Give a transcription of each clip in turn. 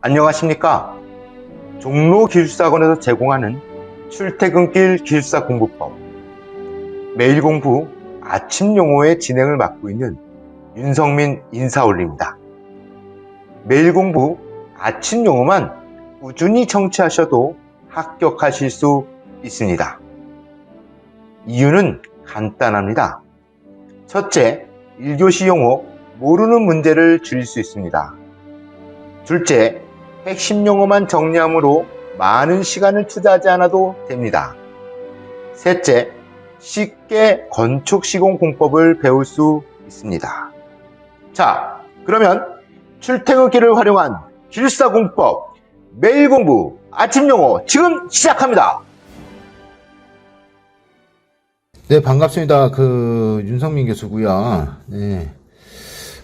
안녕하십니까. 종로기술사학원에서 제공하는 출퇴근길 기술사 공부법 매일 공부 아침 용어의 진행을 맡고 있는 윤성민 인사올리입니다. 매일 공부 아침 용어만 꾸준히 청취하셔도 합격하실 수 있습니다. 이유는 간단합니다. 첫째, 1교시 용어 모르는 문제를 줄일 수 있습니다. 둘째, 핵심 용어만 정리하므로 많은 시간을 투자하지 않아도 됩니다. 셋째, 쉽게 건축 시공 공법을 배울 수 있습니다. 자, 그러면 출퇴근길을 활용한 기술사 공법 매일 공부 아침 용어 지금 시작합니다. 네, 반갑습니다. 윤성민 교수고요. 네.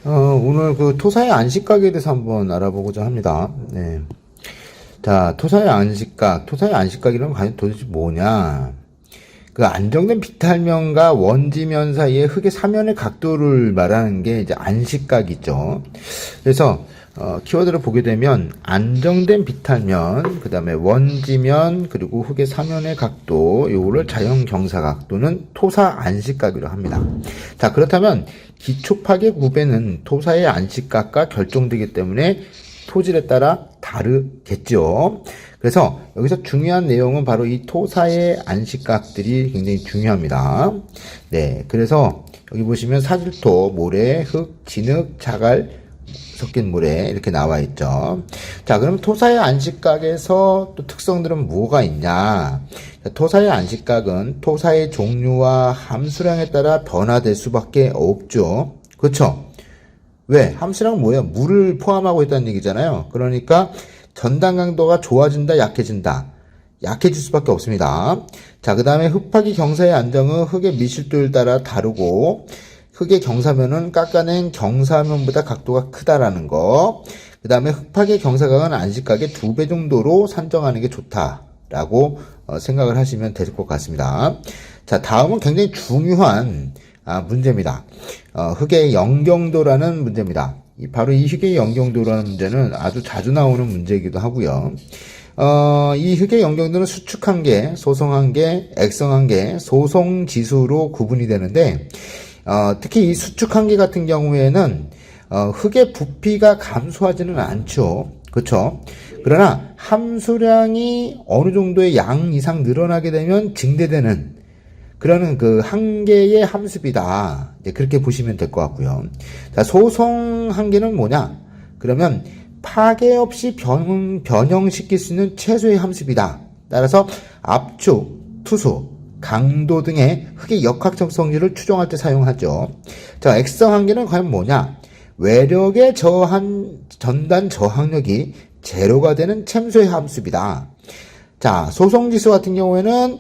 오늘 토사의 안식각에 대해서 한번 알아보고자 합니다. 네. 자, 토사의 안식각이란 과연 도대체 뭐냐? 안정된 비탈면과 원지면 사이의 흙의 사면의 각도를 말하는 게 이제 안식각이죠. 그래서, 키워드를 보게 되면, 안정된 비탈면, 그 다음에 원지면, 그리고 흙의 사면의 각도, 요거를 자연경사각 또는 토사 안식각이라고 합니다. 자, 그렇다면, 기초 파괴 구배는 토사의 안식각과 결정되기 때문에 토질에 따라 다르겠죠. 그래서 여기서 중요한 내용은 바로 이 토사의 안식각들이 굉장히 중요합니다. 네, 그래서 여기 보시면 사질토, 모래, 흙, 진흙, 자갈 섞인 모래 이렇게 나와 있죠. 자, 그럼 토사의 안식각에서 또 특성들은 뭐가 있냐? 토사의 안식각은 토사의 종류와 함수량에 따라 변화될 수밖에 없죠. 그렇죠? 왜? 함수량은 뭐예요? 물을 포함하고 있다는 얘기잖아요. 그러니까 전단 강도가 좋아진다, 약해진다. 약해질 수밖에 없습니다. 자, 그 다음에 흙파기 경사의 안정은 흙의 밀실도에 따라 다르고 흙의 경사면은 깎아낸 경사면보다 각도가 크다라는 거. 그 다음에 흙파기 경사각은 안식각의 2배 정도로 산정하는 게 좋다라고 생각을 하시면 될 것 같습니다. 자, 다음은 굉장히 중요한 문제입니다. 흙의 영경도라는 문제입니다. 바로 이 흙의 영경도라는 문제는 아주 자주 나오는 문제이기도 하고요. 이 흙의 영경도는 수축한계, 소성한계, 액성한계, 소성지수로 구분이 되는데 특히 이 수축한계 같은 경우에는 흙의 부피가 감소하지는 않죠. 그렇죠? 그러나 함수량이 어느 정도의 양 이상 늘어나게 되면 증대되는 그러는 한계의 함수비다. 이제 그렇게 보시면 될 것 같고요. 자, 소성 한계는 뭐냐? 그러면 파괴 없이 변형시킬 수 있는 최소의 함수비다. 따라서 압축, 투수, 강도 등의 흙의 역학적 성질을 추정할 때 사용하죠. 자, 액성 한계는 과연 뭐냐? 외력에 저한 전단 저항력이 제로가 되는 챔수의 함수비다. 자, 소성지수 같은 경우에는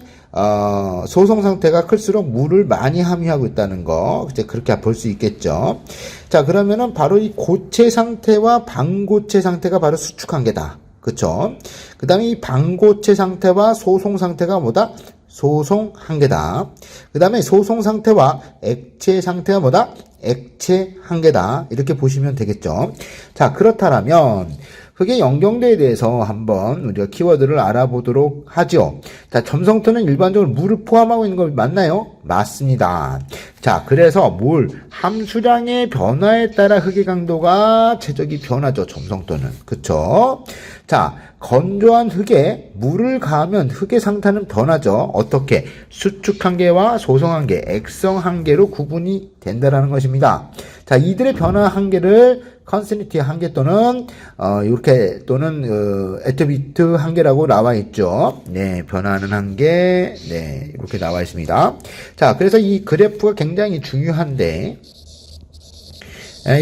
소성 상태가 클수록 물을 많이 함유하고 있다는 거, 이제 그렇게 볼 수 있겠죠. 자, 그러면은 바로 이 고체 상태와 반고체 상태가 바로 수축 한계다. 그쵸? 그 다음에 이 반고체 상태와 소송 상태가 뭐다? 소송 한계다. 그 다음에 소송 상태와 액체 상태가 뭐다? 액체 한계다. 이렇게 보시면 되겠죠. 자, 그렇다면 흙의 영경도에 대해서 한번 우리가 키워드를 알아보도록 하죠. 자, 점성토는 일반적으로 물을 포함하고 있는 거 맞나요? 맞습니다. 자, 그래서 함수량의 변화에 따라 흙의 강도가 최적이 변하죠. 점성토는. 그쵸? 자, 건조한 흙에 물을 가하면 흙의 상태는 변하죠. 어떻게? 수축 한계와 소성 한계, 액성 한계로 구분이 된다라는 것입니다. 자, 이들의 변화 한계를 컨스니티 한계 또는 애트비트 한계라고 나와 있죠. 네, 변화하는 한계, 네, 이렇게 나와 있습니다. 자, 그래서 이 그래프가 굉장히 중요한데,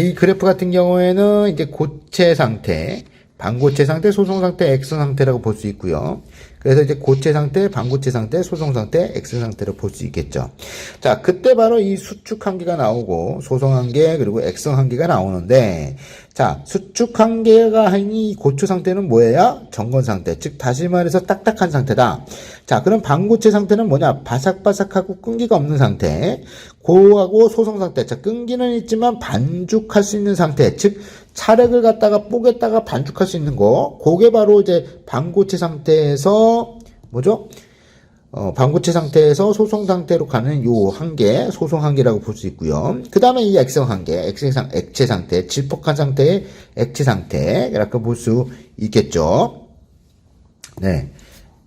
이 그래프 같은 경우에는 이제 고체 상태, 반고체 상태, 소성 상태, 액성 상태라고 볼 수 있고요. 그래서 이제 고체 상태, 반고체 상태, 소성 상태, 액성 상태로 볼 수 있겠죠. 자, 그때 바로 이 수축 한계가 나오고 소성 한계 그리고 액성 한계가 나오는데, 자, 수축 한계가 아닌 이 고체 상태는 뭐예요? 정건 상태. 즉 다시 말해서 딱딱한 상태다. 자, 그럼 반고체 상태는 뭐냐? 바삭바삭하고 끈기가 없는 상태. 고하고 소성 상태. 자, 끈기는 있지만 반죽할 수 있는 상태. 즉 차력을 갖다가 뽀개다가 반죽할 수 있는 거, 그게 바로 이제 반고체 상태에서 뭐죠? 반고체 상태에서 소송 상태로 가는 요 한계, 소송 한계라고 볼 수 있고요. 그 다음에 이 액성 한계, 액체 상태, 질퍽한 상태의 액체 상태라고 볼 수 있겠죠. 네.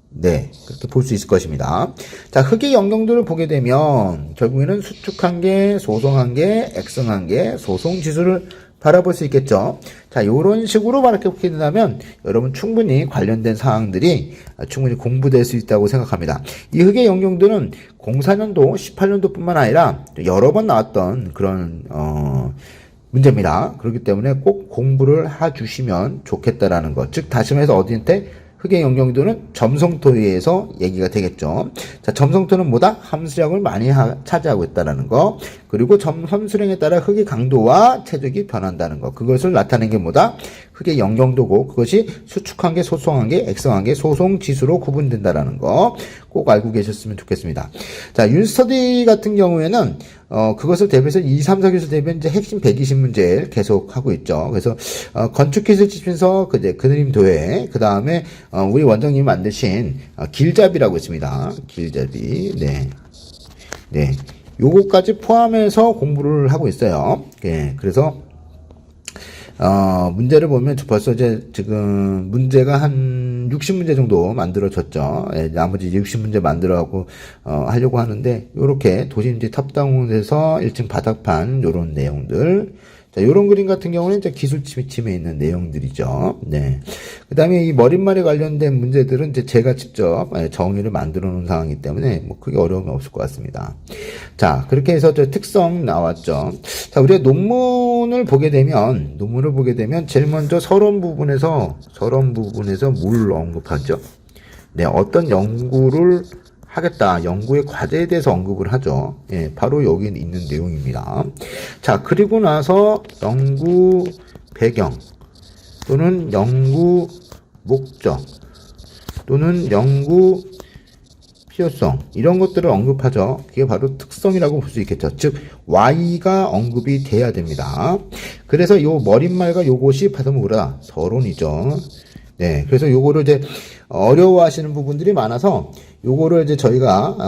네, 그렇게 볼 수 있을 것입니다. 자, 흑의 영역들을 보게 되면 결국에는 수축 한계, 소송 한계, 액성 한계, 소송 지수를 바라볼 수 있겠죠. 자, 요런 식으로 바라보게 된다면 여러분 충분히 관련된 사항들이 충분히 공부될 수 있다고 생각합니다. 이 흑의 영역들은 04년도, 18년도뿐만 아니라 여러 번 나왔던 그런 문제입니다. 그렇기 때문에 꼭 공부를 해주시면 좋겠다라는 것. 즉, 다시 말해서 어디한테 흑의 영역들은 점성토에서 얘기가 되겠죠. 자, 점성토는 뭐다? 함수량을 많이 차지하고 있다는 거. 그리고 함수량에 따라 흑의 강도와 체적이 변한다는 거. 그것을 나타내는 게 뭐다? 흑의 영역도고 그것이 수축한계, 소송한계, 액성한계, 소송 지수로 구분된다는 거. 꼭 알고 계셨으면 좋겠습니다. 자, 윤스터디 같은 경우에는 그것을 대비해서 2, 3, 4교수 대비한 이제 핵심 120문제를 계속 하고 있죠. 그래서 건축기술 집에서 그림 도해, 그 다음에 우리 원장님이 만드신 길잡이라고 있습니다. 길잡이, 네, 네, 요거까지 포함해서 공부를 하고 있어요. 예, 그래서 문제를 보면 벌써 이제 지금 문제가 한 60문제 정도 만들어졌죠. 예, 나머지 60문제 만들어가고, 하려고 하는데, 요렇게 도심지 탑다운에서 1층 바닥판, 요런 내용들. 자, 요런 그림 같은 경우는 이제 기술침에 있는 내용들이죠. 네. 그 다음에 이 머릿말에 관련된 문제들은 이제 제가 직접 정의를 만들어 놓은 상황이기 때문에 뭐 크게 어려움이 없을 것 같습니다. 자, 그렇게 해서 저 특성 나왔죠. 자, 우리가 논문을 보게 되면 제일 먼저 서론 부분에서 뭘 언급하죠? 네, 어떤 연구를 하겠다. 연구의 과제에 대해서 언급을 하죠. 예, 바로 여기 있는 내용입니다. 자, 그리고 나서 연구 배경 또는 연구 목적 또는 연구 필요성 이런 것들을 언급하죠. 그게 바로 특성이라고 볼 수 있겠죠. 즉 Y가 언급이 돼야 됩니다. 그래서 요 머릿말과 요것이 바로 뭐라? 서론이죠. 네, 그래서 요거를 이제 어려워하시는 부분들이 많아서 요거를 이제 제가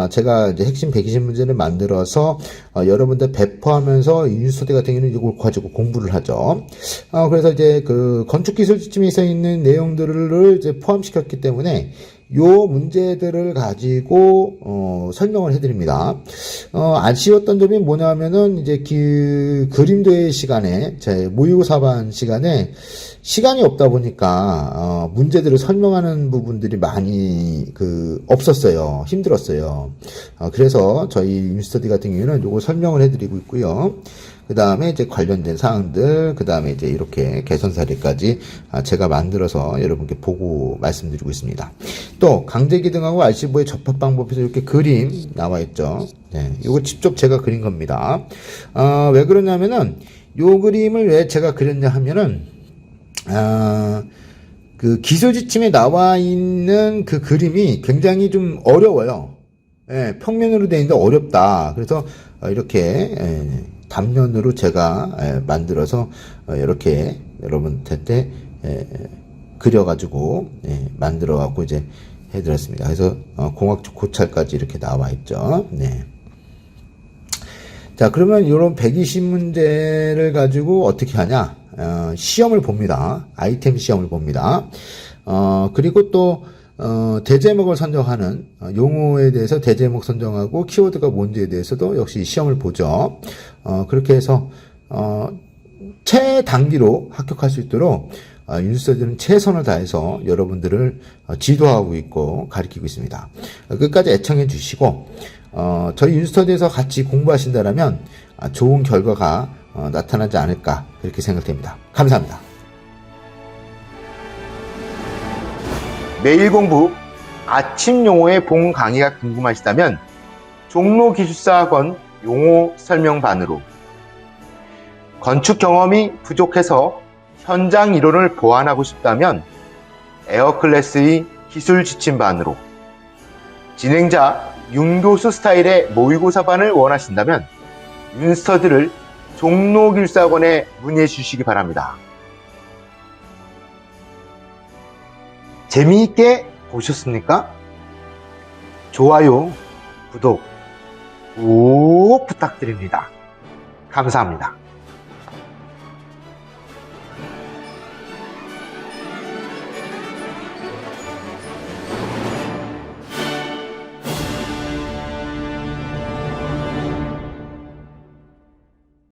이제 핵심 120문제를 만들어서 여러분들 배포하면서 윤스터디 같은 경우는 이걸 가지고 공부를 하죠. 그래서 이제 그 건축기술 지침에 있는 내용들을 이제 포함시켰기 때문에 요 문제들을 가지고 설명을 해드립니다. 아쉬웠던 점이 뭐냐면은 이제 그림도의 시간에 제 모의고사반 시간에 시간이 없다 보니까 문제들을 설명하는 부분들이 많이 없었어요. 힘들었어요. 그래서 저희 윤스터디 같은 경우는 요거 설명을 해드리고 있고요. 그 다음에 이제 관련된 사항들, 그 다음에 이제 이렇게 개선 사례까지 제가 만들어서 여러분께 보고 말씀드리고 있습니다. 또 강제기등하고 RC5의 접합 방법에서 이렇게 그림 나와 있죠. 네, 이거 직접 제가 그린 겁니다. 왜 그러냐면은 요 그림을 왜 제가 그렸냐 하면은 그 기술지침에 나와 있는 그 그림이 굉장히 좀 어려워요. 예, 평면으로 되어 있는데 어렵다. 그래서 이렇게 단면으로 제가 만들어서 이렇게 여러분한테 그려가지고 만들어갖고 이제 해드렸습니다. 그래서 공학적 고찰까지 이렇게 나와 있죠. 네. 자, 그러면 이런 120문제를 가지고 어떻게 하냐? 시험을 봅니다. 아이템 시험을 봅니다. 그리고 또 대제목을 선정하는 용어에 대해서 대제목 선정하고 키워드가 뭔지에 대해서도 역시 시험을 보죠. 그렇게 해서 최단기로 합격할 수 있도록 윤스터디는 최선을 다해서 여러분들을 지도하고 있고 가르치고 있습니다. 끝까지 애청해 주시고 저희 윤스터디에서 같이 공부하신다면 좋은 결과가 나타나지 않을까 그렇게 생각됩니다. 감사합니다. 매일 공부 아침 용어의 본 강의가 궁금하시다면 종로기술사학원 용어 설명반으로, 건축 경험이 부족해서 현장 이론을 보완하고 싶다면 에어클래스의 기술 지침반으로, 진행자 윤교수 스타일의 모의고사반을 원하신다면 윤스터디를 종로기술사학원에 문의해 주시기 바랍니다. 재미있게 보셨습니까? 좋아요, 구독 꼭 부탁드립니다. 감사합니다.